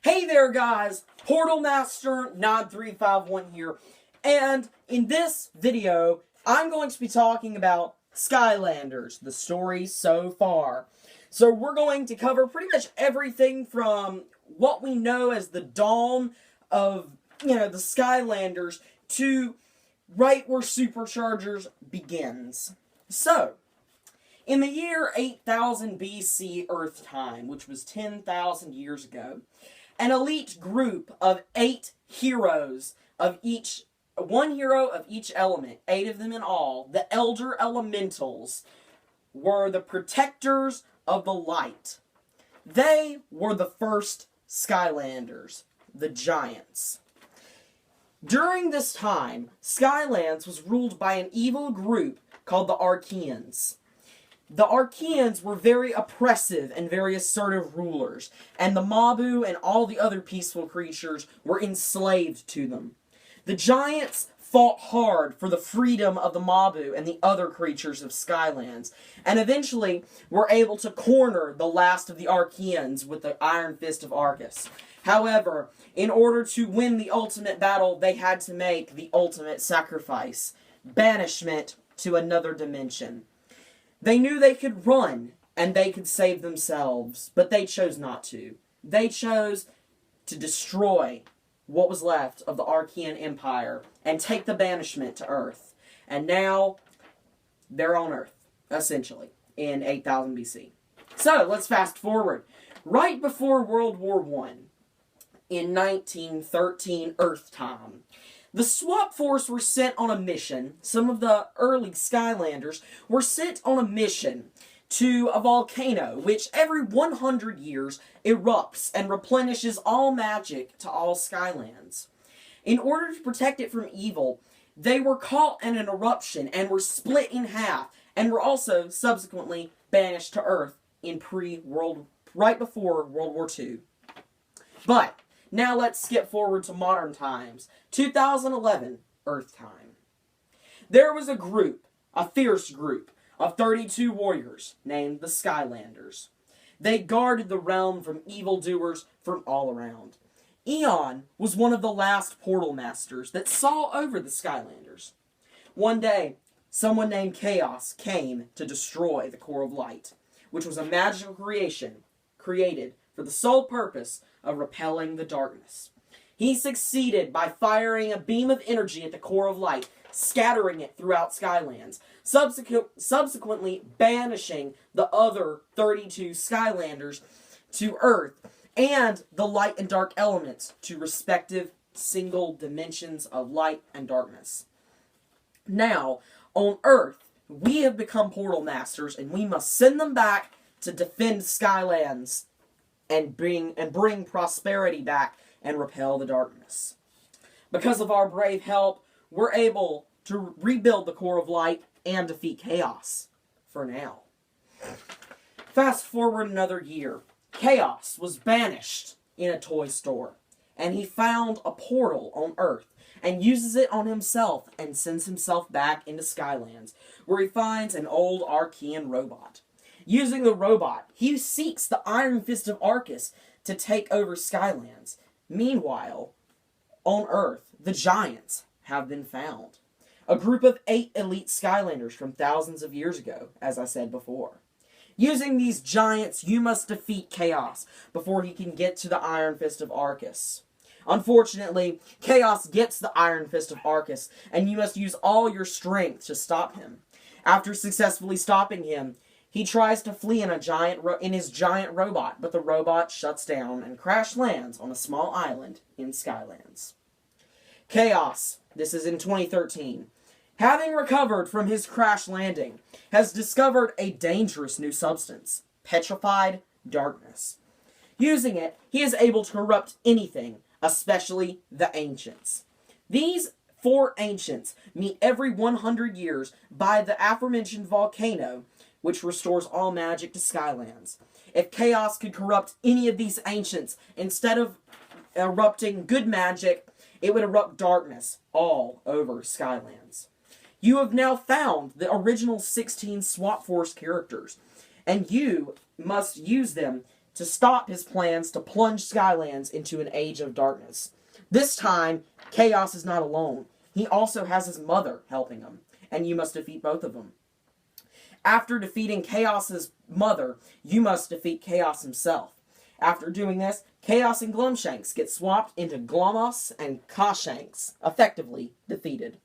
Hey there guys, Portal Master 9351 here, and in this video, I'm going to be talking about Skylanders, the story so far. So we're going to cover pretty much everything from what we know as the dawn of, the Skylanders to right where Superchargers begins. So, in the year 8000 BC Earth time, which was 10,000 years ago, an elite group of 8 heroes of each, one hero of each element, 8 of them in all, the Elder Elementals, were the protectors of the light. They were the first Skylanders, the Giants. During this time, Skylands was ruled by an evil group called the Archeans. The Archeans were very oppressive and very assertive rulers, and the Mabu and all the other peaceful creatures were enslaved to them. The Giants fought hard for the freedom of the Mabu and the other creatures of Skylands, and eventually were able to corner the last of the Archeans with the Iron Fist of Arcus. However, in order to win the ultimate battle, they had to make the ultimate sacrifice: banishment to another dimension. They knew they could run, and they could save themselves, but they chose not to. They chose to destroy what was left of the Archean Empire, and take the banishment to Earth. And now, they're on Earth, essentially, in 8000 BC. So, let's fast forward. Right before World War I, in 1913 Earth time, the Swap Force were sent on a mission. Some of the early Skylanders were sent on a mission to a volcano, which every 100 years erupts and replenishes all magic to all Skylands. In order to protect it from evil, they were caught in an eruption and were split in half, and were also subsequently banished to Earth in right before World War II. But now let's skip forward to modern times, 2011 Earth time. There was a group, a fierce group, of 32 warriors named the Skylanders. They guarded the realm from evildoers from all around. Eon was one of the last portal masters that saw over the Skylanders. One day, someone named Chaos came to destroy the Core of Light, which was a magical creation created for the sole purpose of repelling the darkness. He succeeded by firing a beam of energy at the Core of Light, scattering it throughout Skylands, subsequently banishing the other 32 Skylanders to Earth, and the light and dark elements to respective single dimensions of light and darkness. Now, on Earth, we have become portal masters, and we must send them back to defend Skylands and bring prosperity back and repel the darkness. Because of our brave help, we're able to rebuild the Core of Light and defeat Chaos, for now. Fast forward another year. Chaos was banished in a toy store, and he found a portal on Earth, and uses it on himself, and sends himself back into Skylands, where he finds an old Archean robot. Using the robot, he seeks the Iron Fist of Arcus to take over Skylands. Meanwhile, on Earth, the Giants have been found. A group of 8 elite Skylanders from thousands of years ago, as I said before. Using these Giants, you must defeat Chaos before he can get to the Iron Fist of Arcus. Unfortunately, Chaos gets the Iron Fist of Arcus, and you must use all your strength to stop him. After successfully stopping him, he tries to flee in his giant robot, but the robot shuts down and crash lands on a small island in Skylands. Chaos, this is in 2013, having recovered from his crash landing, has discovered a dangerous new substance: petrified darkness. Using it, he is able to corrupt anything, especially the Ancients. These 4 Ancients meet every 100 years by the aforementioned volcano, which restores all magic to Skylands. If Chaos could corrupt any of these Ancients, instead of erupting good magic, it would erupt darkness all over Skylands. You have now found the original 16 Swap Force characters, and you must use them to stop his plans to plunge Skylands into an age of darkness. This time, Chaos is not alone. He also has his mother helping him, and you must defeat both of them. After defeating Chaos's mother, you must defeat Chaos himself. After doing this, Chaos and Glumshanks get swapped into Glumos and Kawshanks, effectively defeated.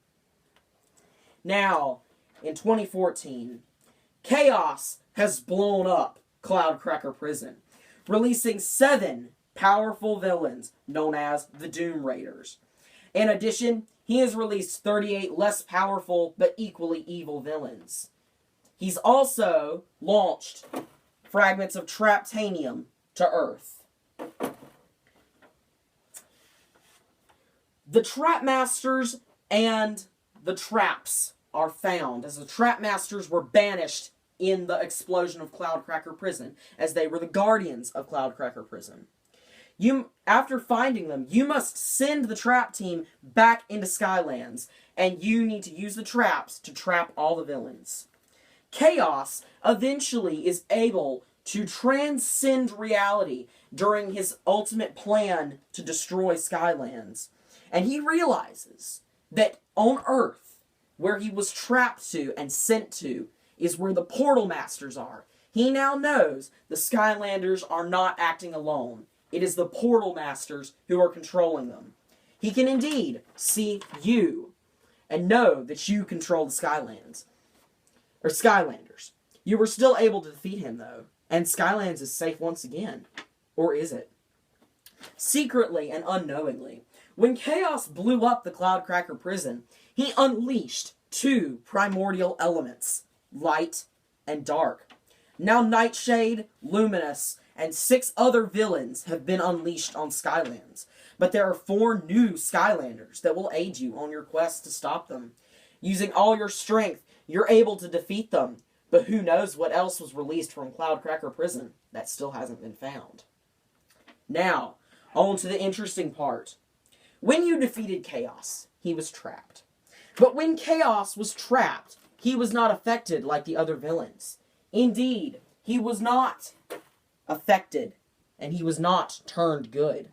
Now, in 2014, Chaos has blown up Cloudcracker Prison, releasing 7 powerful villains known as the Doom Raiders. In addition, he has released 38 less powerful but equally evil villains. He's also launched fragments of Traptanium to Earth. The Trapmasters and the Traps are found, as the Trapmasters were banished in the explosion of Cloudcracker Prison, as they were the guardians of Cloudcracker Prison. After finding them, you must send the Trap team back into Skylands, and you need to use the traps to trap all the villains. Chaos eventually is able to transcend reality during his ultimate plan to destroy Skylands. And he realizes that on Earth, where he was trapped to and sent to, is where the Portal Masters are. He now knows the Skylanders are not acting alone. It is the Portal Masters who are controlling them. He can indeed see you and know that you control the Skylanders. You were still able to defeat him, though, and Skylands is safe once again. Or is it? Secretly and unknowingly, when Chaos blew up the Cloudcracker Prison, he unleashed 2 primordial elements, light and dark. Now Nightshade, Luminous, and 6 other villains have been unleashed on Skylands. But there are 4 new Skylanders that will aid you on your quest to stop them. Using all your strength, you're able to defeat them. But who knows what else was released from Cloudcracker Prison that still hasn't been found. Now, on to the interesting part. When you defeated Chaos, he was trapped. But when Chaos was trapped, he was not affected like the other villains. Indeed, he was not affected, and he was not turned good.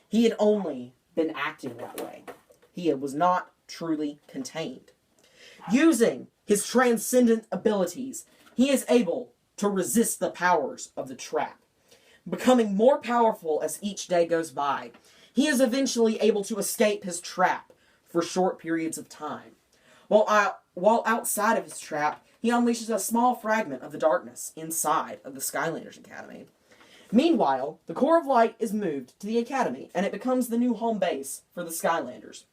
He had only been acting that way. He was not truly contained. Using his transcendent abilities, he is able to resist the powers of the trap. Becoming more powerful as each day goes by, he is eventually able to escape his trap for short periods of time. While outside of his trap, he unleashes a small fragment of the darkness inside of the Skylanders Academy. Meanwhile, the Core of Light is moved to the Academy, and it becomes the new home base for the Skylanders.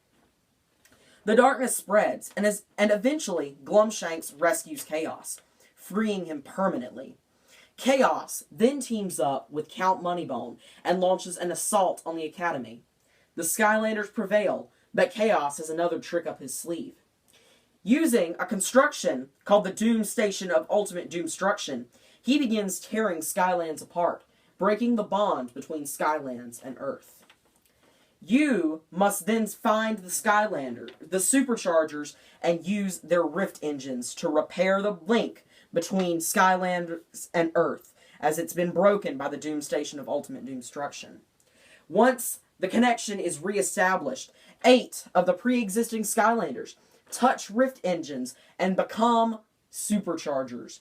The darkness spreads, and eventually Glumshanks rescues Chaos, freeing him permanently. Chaos then teams up with Count Moneybone and launches an assault on the Academy. The Skylanders prevail, but Chaos has another trick up his sleeve. Using a construction called the Doom Station of Ultimate Doomstruction, he begins tearing Skylands apart, breaking the bond between Skylands and Earth. You must then find the Superchargers, and use their rift engines to repair the link between Skylanders and Earth, as it's been broken by the Doom Station of Ultimate Doomstruction. Once the connection is reestablished, 8 of the pre-existing Skylanders touch rift engines and become Superchargers.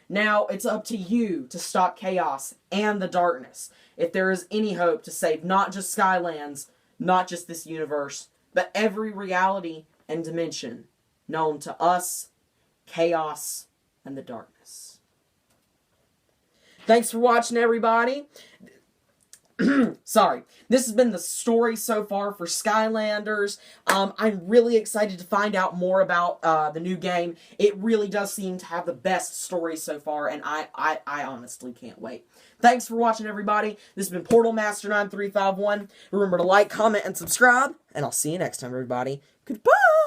Now, it's up to you to stop Chaos and the darkness, if there is any hope to save not just Skylands, not just this universe, but every reality and dimension known to us, Chaos, and the darkness. Thanks for watching, everybody. Sorry. This has been the story so far for Skylanders. I'm really excited to find out more about the new game. It really does seem to have the best story so far, and I honestly can't wait. Thanks for watching, everybody. This has been Portal Master 9351. Remember to like, comment, and subscribe, and I'll see you next time, everybody. Goodbye!